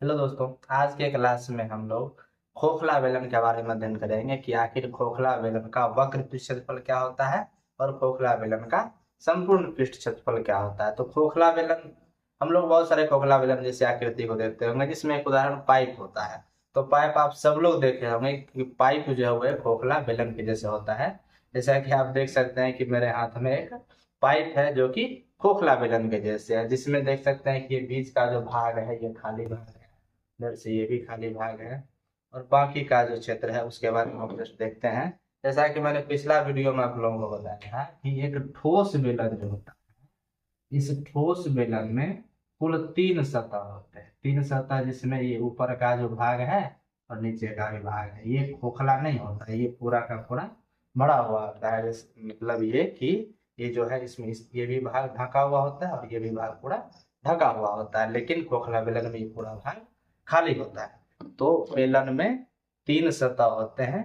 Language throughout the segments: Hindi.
हेलो दोस्तों, आज के क्लास में हम लोग खोखला बेलन के बारे में अध्ययन करेंगे कि आखिर खोखला बेलन का वक्र पृष्ठ क्षेत्रफल क्या होता है और खोखला बेलन का संपूर्ण पृष्ठ क्षेत्रफल क्या होता है। तो खोखला बेलन, हम लोग बहुत सारे खोखला बेलन जैसे आकृति को देखते होंगे, जिसमें एक उदाहरण पाइप होता है। तो पाइप आप सब लोग देखे होंगे कि पाइप जो है वो खोखला बेलन के जैसे होता है। जैसा कि आप देख सकते हैं कि मेरे हाथ में एक पाइप है जो कि खोखला बेलन के जैसे है, जिसमें देख सकते हैं कि ये बीच का जो भाग है ये खाली भाग है, इधर से ये भी खाली भाग है, और बाकी का जो क्षेत्र है उसके बारे में हम जस्ट देखते हैं। जैसा कि मैंने पिछला वीडियो में आप लोगों को बताया है कि एक ठोस बेलन जो होता है, इस ठोस बेलन में कुल 3 सतह होते हैं। 3 सतह, जिसमें ये ऊपर का जो भाग है और नीचे का भी भाग है। ये खोखला नहीं होता है, ये पूरा का पूरा बड़ा हुआ होता है। मतलब ये कि ये जो है इसमें ये भी भाग ढका हुआ होता है और ये भी भाग पूरा ढका हुआ होता है, लेकिन खोखला बेलन में ये पूरा भाग खाली होता है। तो बेलन में 3 सतह होते हैं,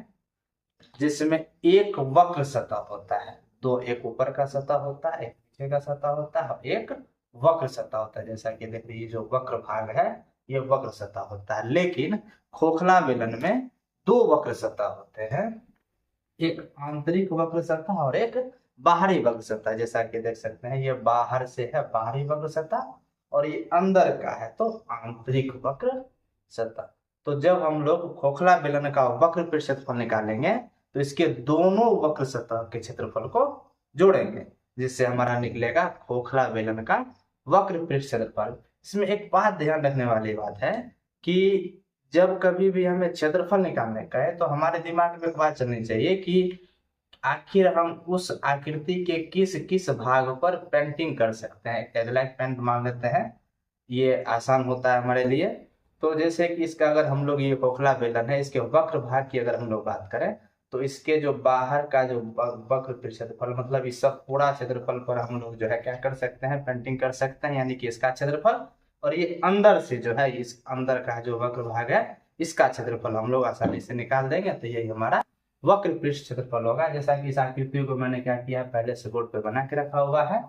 जिसमें एक वक्र सतह होता है। तो एक ऊपर का सतह होता है, एक नीचे का सतह होता है और एक वक्र सतह होता है। जैसा कि देखिए ये जो वक्र भाग है ये वक्र सतह होता है, लेकिन खोखला बेलन में 2 वक्र सतह होते हैं, एक आंतरिक वक्र सतह और एक बाहरी वक्र सतह। जैसा कि देख सकते हैं ये बाहर से है बाहरी वक्र सतह और ये अंदर का है तो आंतरिक वक्र सतह। तो जब हम लोग खोखला बेलन का वक्र पृष्ठ क्षेत्रफल निकालेंगे तो इसके दोनों वक्र सतह के क्षेत्रफल को जोड़ेंगे, जिससे हमारा निकलेगा खोखला बेलन का वक्र पृष्ठ क्षेत्रफल। इसमें एक बात ध्यान रखने वाली बात है कि जब कभी भी हमें क्षेत्रफल निकालने का है तो हमारे दिमाग में एक बात चलनी चाहिए कि आखिर हम उस आकृति के किस किस भाग पर पेंटिंग कर सकते हैं। एजलाइट पेंट मान लेते हैं, ये आसान होता है हमारे लिए। तो जैसे कि इसका अगर हम लोग, ये खोखला बेलन है, इसके वक्र भाग की अगर हम लोग बात करें तो इसके जो बाहर का जो वक्र क्षेत्रफल, मतलब इस सब पूरा क्षेत्रफल पर हम लोग जो है क्या कर सकते हैं, पेंटिंग कर सकते हैं, यानी कि इसका क्षेत्रफल। और ये अंदर से जो है इस अंदर का जो वक्र भाग है इसका क्षेत्रफल हम लोग आसानी से निकाल देंगे, तो यही हमारा वक्र पृष्ठ क्षेत्रफल होगा। जैसा कि इस आकृति को मैंने क्या किया, पहले से बोर्ड पे बना के रखा हुआ है।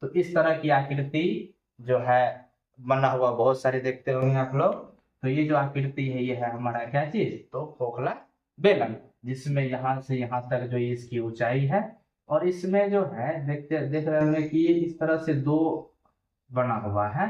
तो इस तरह की आकृति जो है बना हुआ बहुत सारे देखते होंगे आप लोग। तो ये जो आकृति है ये है हमारा क्या चीज, तो खोखला बेलन, जिसमें यहाँ से यहाँ तक जो ये इसकी ऊंचाई है। और इसमें जो है देख रहे होंगे कि ये इस तरह से 2 बना हुआ है।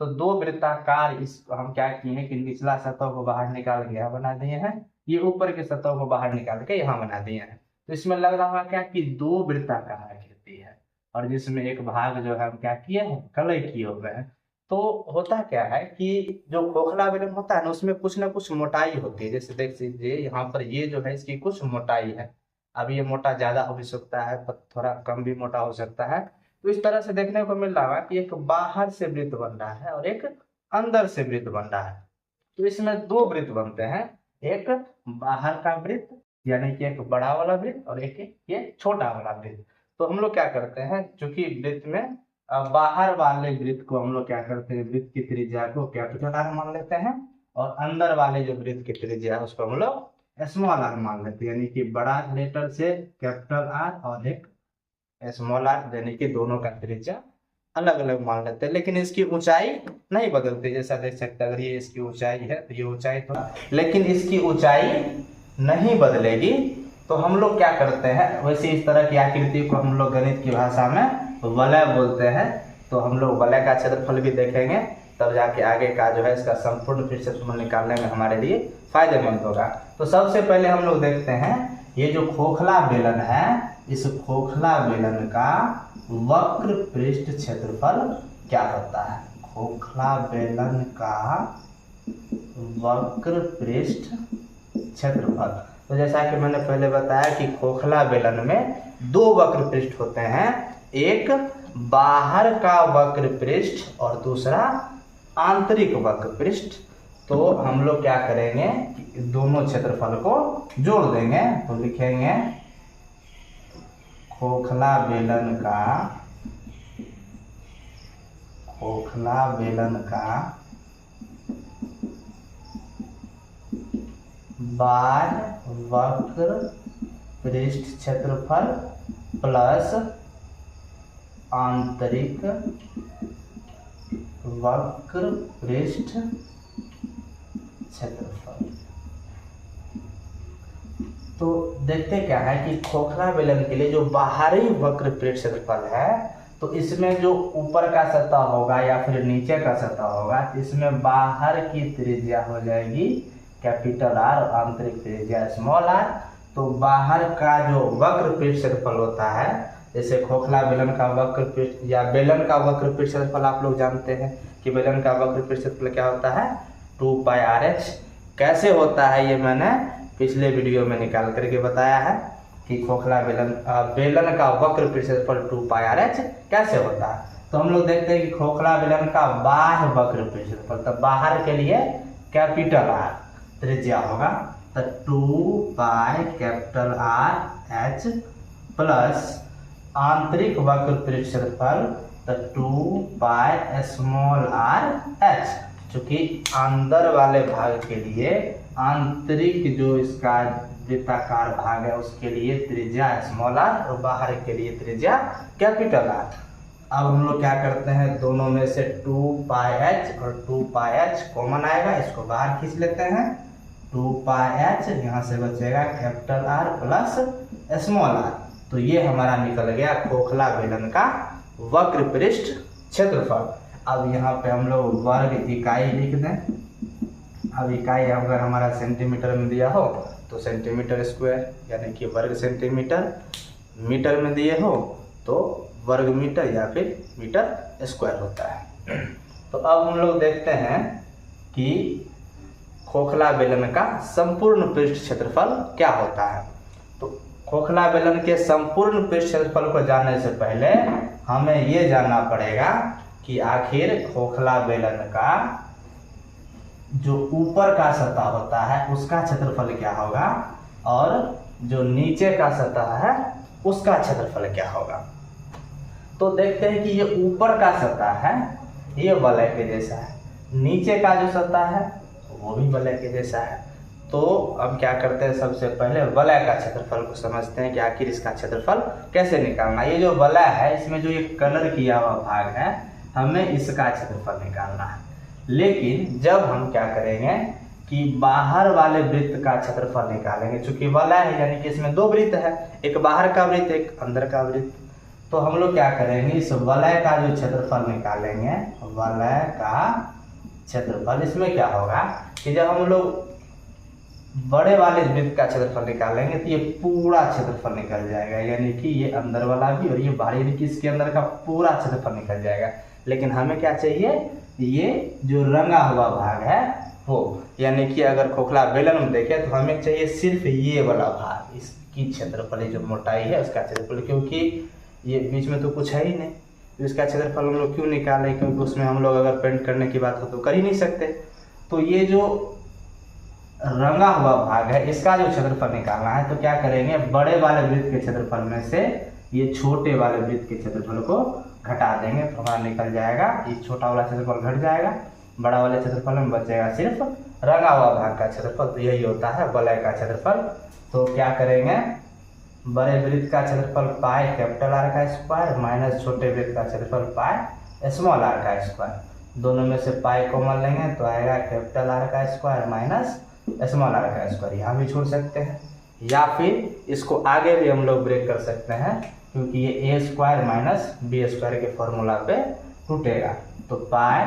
तो 2 वृत्ताकार इस हम क्या किए हैं कि निचला सतह को बाहर निकाल के यहाँ बना दिए हैं, ये ऊपर के सतह को बाहर निकाल के यहाँ बना दिए हैं। तो इसमें लग रहा होगा क्या कि 2 वृत्ताकार आकृति है, और जिसमें एक भाग जो है हम क्या किए हैं, कलई किए हुए हैं। तो होता क्या है कि जो खोखला बेलन होता है ना, उसमें कुछ ना कुछ मोटाई होती है। जैसे देख लीजिए यहाँ पर ये जो है इसकी कुछ मोटाई है। अब ये मोटा ज्यादा हो भी सकता है, थोड़ा कम भी मोटा हो सकता है। तो इस तरह से देखने को मिल रहा है कि एक बाहर से वृत्त बन रहा है और एक अंदर से वृत्त बन रहा है। तो इसमें 2 वृत्त बनते हैं, एक बाहर का वृत्त यानी कि एक बड़ा वाला वृत्त और एक ये छोटा वाला वृत्त। तो हम लोग क्या करते हैं, चूंकि वृत्त में बाहर वाले वृत्त को हम लोग क्या करते हैं, वृत्त की त्रिज्या को कैपिटल आर मान लेते हैं, और अंदर वाले जो वृत्त की त्रिज्या है उसको हम लोग स्मॉल आर मान लेते हैं। यानी कि बड़ा लेटर से कैपिटल आर और एक स्मॉल आर, यानी कि दोनों का त्रिज्या अलग अलग मान लेते हैं, लेकिन इसकी ऊंचाई नहीं बदलती। जैसा देख सकते हैं, अगर ये इसकी ऊंचाई है तो ये ऊंचाई तो, लेकिन इसकी ऊंचाई नहीं बदलेगी। तो हम लोग क्या करते हैं, वैसे इस तरह की आकृति को हम लोग गणित की भाषा में वलय बोलते हैं। तो हम लोग वलय का क्षेत्रफल भी देखेंगे, तब जाके आगे का जो है इसका संपूर्ण पृष्ठ क्षेत्रफल निकालने में हमारे लिए फायदेमंद होगा। तो सबसे पहले हम लोग देखते हैं ये जो खोखला बेलन है, इस खोखला बेलन का वक्र पृष्ठ क्षेत्रफल क्या होता है। खोखला बेलन का वक्र पृष्ठ क्षेत्रफल। तो जैसा कि मैंने पहले बताया कि खोखला बेलन में 2 वक्र पृष्ठ होते हैं, एक बाहर का वक्र पृष्ठ और दूसरा आंतरिक वक्र पृष्ठ। तो हम लोग क्या करेंगे, दोनों क्षेत्रफल को जोड़ देंगे। तो लिखेंगे खोखला बेलन का बाह्य वक्र पृष्ठ क्षेत्रफल प्लस आंतरिक वक्र पृष्ठ क्षेत्रफल। तो देखते क्या है कि खोखला बेलन के लिए जो बाहरी वक्र पृष्ठ क्षेत्रफल है, तो इसमें जो ऊपर का सतह होगा या फिर नीचे का सतह होगा, इसमें बाहर की त्रिज्या हो जाएगी कैपिटल आर और आंतरिक त्रिज्या स्मॉल आर। तो बाहर का जो वक्र पृष्ठ क्षेत्रफल होता है, जैसे खोखला बेलन का वक्र पृष्ठ या बेलन का वक्र पृष्ठ क्षेत्रफल, आप लोग जानते हैं कि बेलन का वक्र पृष्ठ क्षेत्रफल क्या होता है 2πRh। कैसे होता है ये मैंने पिछले वीडियो में निकाल करके बताया है कि खोखला बेलन का वक्र पृष्ठ क्षेत्रफल 2πRh कैसे होता है। तो हम लोग देखते हैं कि खोखला बेलन का बाह्य वक्र पृष्ठ क्षेत्रफल, तो बाहर के लिए कैपिटल आर त्रिज्या होगा, तो 2πR प्लस आंतरिक वक्र पृष्ठ क्षेत्रफल तो 2πrh, चूंकि अंदर वाले भाग के लिए आंतरिक जो इसका वृत्ताकार भाग है उसके लिए त्रिज्या स्मॉल आर और बाहर के लिए त्रिज्या कैपिटल आर। अब हम लोग क्या करते हैं, दोनों में से 2πh और 2πh कॉमन आएगा, इसको बाहर खींच लेते हैं। 2πh यहाँ से बचेगा capital r plus small r. तो ये हमारा निकल गया खोखला बेलन का वक्र पृष्ठ क्षेत्रफल। अब यहाँ पे हम लोग वर्ग इकाई लिख दें। अब इकाई अगर हमारा सेंटीमीटर में दिया हो तो सेंटीमीटर स्क्वायर यानी कि वर्ग सेंटीमीटर, मीटर में दिए हो तो वर्ग मीटर या फिर मीटर स्क्वायर होता है। तो अब हम लोग देखते हैं कि खोखला बेलन का संपूर्ण पृष्ठ क्षेत्रफल क्या होता है। तो खोखला बेलन के संपूर्ण पृष्ठ क्षेत्रफल को जानने से पहले हमें ये जानना पड़ेगा कि आखिर खोखला बेलन का जो ऊपर का सतह होता है उसका क्षेत्रफल क्या होगा और जो नीचे का सतह है उसका क्षेत्रफल क्या होगा। तो देखते हैं कि ये ऊपर का सतह है ये वलय के जैसा है, नीचे का जो सतह है वो भी वलय के जैसा है। तो अब क्या करते हैं, सबसे पहले वलय का क्षेत्रफल को समझते हैं कि आखिर इसका क्षेत्रफल कैसे निकालना। ये जो वलय है इसमें जो ये कलर किया हुआ भाग है हमें इसका क्षेत्रफल निकालना है। लेकिन जब हम क्या करेंगे कि बाहर वाले वृत्त का क्षेत्रफल निकालेंगे, चूंकि वलय है यानी कि इसमें दो वृत्त है, एक बाहर का वृत्त एक अंदर का वृत्त। तो हम लोग क्या करेंगे, इस वलय का जो क्षेत्रफल निकालेंगे, वलय का क्षेत्रफल, इसमें क्या होगा कि जब हम लोग बड़े वाले वृत्त का क्षेत्रफल निकालेंगे तो ये पूरा क्षेत्रफल निकल जाएगा, यानी कि ये अंदर वाला भी और ये बाहरी भी, इसके अंदर का पूरा क्षेत्रफल निकल जाएगा। लेकिन हमें क्या चाहिए, ये जो रंगा हुआ भाग है वो, यानी कि अगर खोखला बेलन में देखें तो हमें चाहिए सिर्फ ये वाला भाग, इसकी क्षेत्रफल जो मोटाई है उसका क्षेत्रफल, क्योंकि ये बीच में तो कुछ है ही नहीं, तो इसका क्षेत्रफल हम लोग क्यों निकालें, क्योंकि उसमें हम लोग अगर पेंट करने की बात हो तो कर ही नहीं सकते। तो ये जो रंगा हुआ भाग है इसका जो क्षेत्रफल निकालना है, तो क्या करेंगे, बड़े वाले वृत्त के क्षेत्रफल में से ये छोटे वाले वृत्त के क्षेत्रफल को घटा देंगे तो हमारा निकल जाएगा, ये छोटा वाला क्षेत्रफल घट जाएगा, बड़ा वाले क्षेत्रफल में बचेगा सिर्फ रंगा हुआ भाग का क्षेत्रफल। तो यही होता है वलय का क्षेत्रफल। तो क्या करेंगे, बड़े वृत्त का क्षेत्रफल पाई कैपिटल आर का स्क्वायर माइनस छोटे वृत्त का क्षेत्रफल पाई स्मॉल आर का स्क्वायर, दोनों में से पाई कॉमन लेंगे तो आएगा कैपिटल आर का स्क्वायर माइनस स्मॉल आर का स्क्वायर। यहाँ भी छोड़ सकते हैं या फिर इसको आगे भी हम लोग ब्रेक कर सकते हैं, क्योंकि ये a square minus B square के फॉर्मूला पे टूटेगा। तो पाई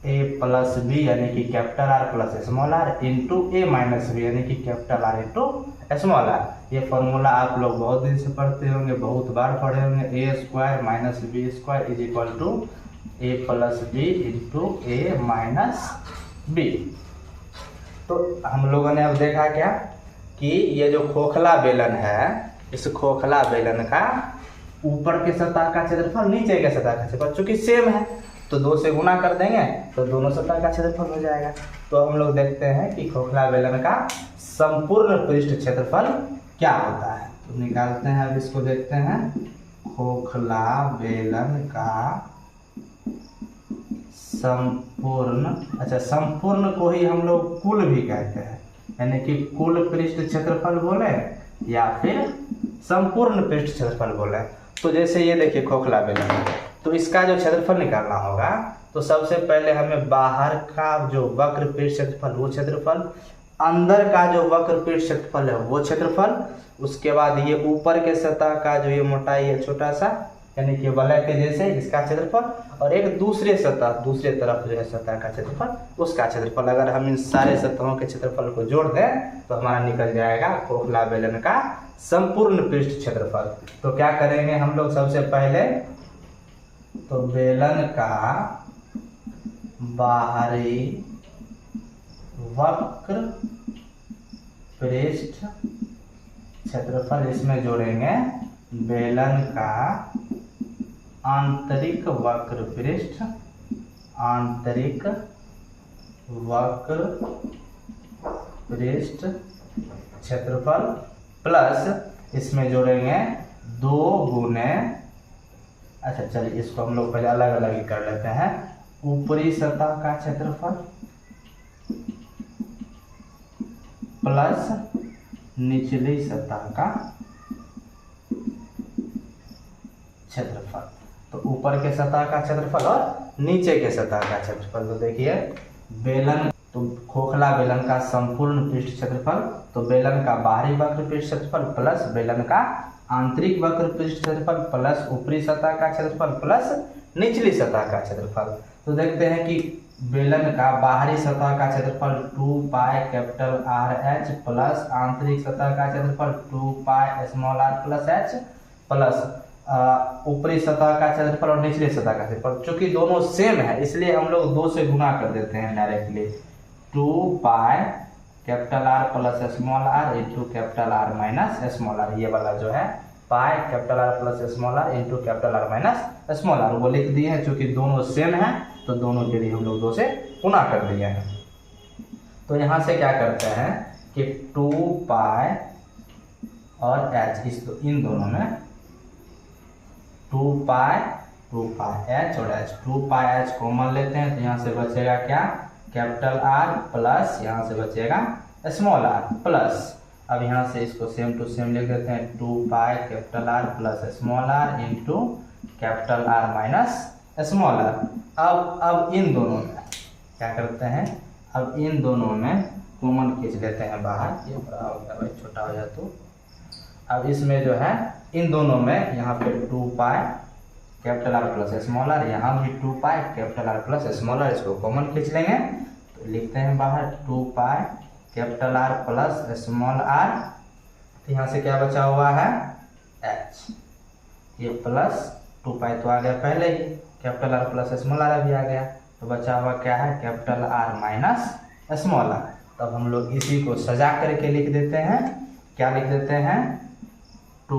ए प्लस बी यानी कि capital r plus small r into ए माइनस बी यानी कि capital r into small r. ये फॉर्मूला आप लोग बहुत दिन से पढ़ते होंगे, बहुत बार पढ़े होंगे। A square minus B square is equal to A plus B into A minus B. तो हम लोगों ने अब देखा क्या कि ये जो खोखला बेलन है, इस खोखला बेलन का ऊपर के सतह का क्षेत्रफल नीचे के सतह का क्षेत्रफल चूंकि सेम है तो 2 से गुना कर देंगे तो दोनों सतह का क्षेत्रफल हो जाएगा। तो हम लोग देखते हैं कि खोखला बेलन का संपूर्ण पृष्ठ क्षेत्रफल क्या होता है। तो निकालते हैं, अब इसको देखते हैं। खोखला बेलन का संपूर्ण, अच्छा संपूर्ण को ही हम लोग कुल भी कहते हैं, यानी कि कुल पृष्ठ क्षेत्रफल बोले या फिर संपूर्ण पृष्ठ क्षेत्रफल बोले। तो जैसे ये देखिए खोखला बेलन, तो इसका जो क्षेत्रफल निकालना होगा तो सबसे पहले हमें बाहर का जो वक्र पृष्ठ क्षेत्रफल वो क्षेत्रफल, अंदर का जो वक्र पृष्ठ क्षेत्रफल है वो क्षेत्रफल, उसके बाद ये ऊपर के सतह का जो ये मोटाई है छोटा सा यानी कि वलय के जैसे इसका क्षेत्रफल, और एक दूसरे तरफ जो है सतह का क्षेत्रफल उसका क्षेत्रफल। अगर हम इन सारे सतहों के क्षेत्रफल को जोड़ दें तो हमारा निकल जाएगा खोखला बेलन का संपूर्ण पृष्ठ क्षेत्रफल। तो क्या करेंगे हम लोग, सबसे पहले तो बेलन का बाहरी वक्र पृष्ठ क्षेत्रफल इसमें जोड़ेंगे बेलन का आंतरिक वक्र पृष्ठ क्षेत्रफल प्लस इसमें जोड़ेंगे 2 गुने, अच्छा चलिए इसको हम लोग पहले अलग अलग ही कर लेते हैं, ऊपरी सतह का क्षेत्रफल प्लस निचली सतह का क्षेत्रफल। तो ऊपर के सतह का क्षेत्रफल और नीचे के सतह का क्षेत्रफल। तो देखिए बेलन, तो खोखला बेलन का संपूर्ण पृष्ठ क्षेत्रफल, तो बेलन का बाहरी वक्र पृष्ठ क्षेत्रफल प्लस बेलन का आंतरिक वक्र पृष्ठ क्षेत्रफल प्लस ऊपरी सतह का क्षेत्रफल प्लस निचली सतह का क्षेत्रफल। तो देखते हैं कि बेलन का बाहरी सतह का क्षेत्रफल 2 पाई कैपिटल RH प्लस आंतरिक सतह का क्षेत्रफल 2 pi small r plus h plus ऊपरी सतह का क्षेत्रफल और निचली सतह का क्षेत्रफल। चूंकि दोनों सेम है इसलिए हम लोग 2 से गुना कर देते हैं directly, 2 pi capital R plus small r into capital R minus small r, ये वाला जो है pi capital R plus small r into capital R minus small r वो लिख दिए हैं। चूंकि दोनों सेम है तो दोनों के लिए हम लोग 2 से गुना कर दिए हैं। तो यहाँ से क्या करते हैं कि 2 पाई और h इन दोनों में 2 पाई h और h, 2 पाई h कॉमन लेते हैं तो यहाँ से बचेगा क्या, कैपिटल R प्लस यहाँ से बचेगा स्मॉल r प्लस, अब यहाँ से इसको सेम टू सेम लिख देते हैं 2 pi capital R plus small r into capital R minus small r। अब इन दोनों में क्या करते हैं, अब इन दोनों में कॉमन खींच लेते हैं बाहर, ये बड़ा हो गया भाई छोटा हो जाए तो। अब इसमें जो है इन दोनों में यहाँ पे 2 pi capital R plus small r, यहाँ भी 2 pi capital R plus small r, इसको कॉमन खींच लेंगे तो लिखते हैं बाहर 2 pi capital R plus small r। तो यहाँ से क्या बचा हुआ है h, ये प्लस 2 पाई तो आ गया पहले ही, capital R plus small r भी आ गया, तो बचा हुआ क्या है capital R minus small r। तब हम लोग इसी को सजा करके लिख देते हैं, क्या लिख देते हैं 2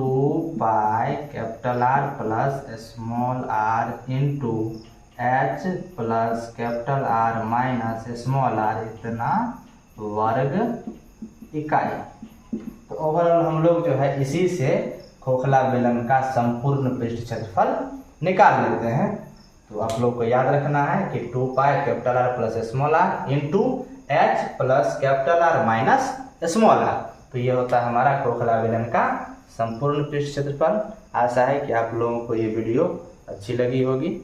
pi capital R plus small r into h plus capital R minus small r इतना वर्ग इकाई। तो ओवरऑल हम लोग जो है इसी से खोखला बेलन का संपूर्ण पृष्ठ क्षेत्रफल निकाल लेते हैं। तो आप लोग को याद रखना है कि 2 pi capital R plus small r into h plus capital R minus small r। तो ये होता है हमारा खोखला बेलन का संपूर्ण पृष्ठ क्षेत्रफल। आशा है कि आप लोगों को ये वीडियो अच्छी लगी होगी।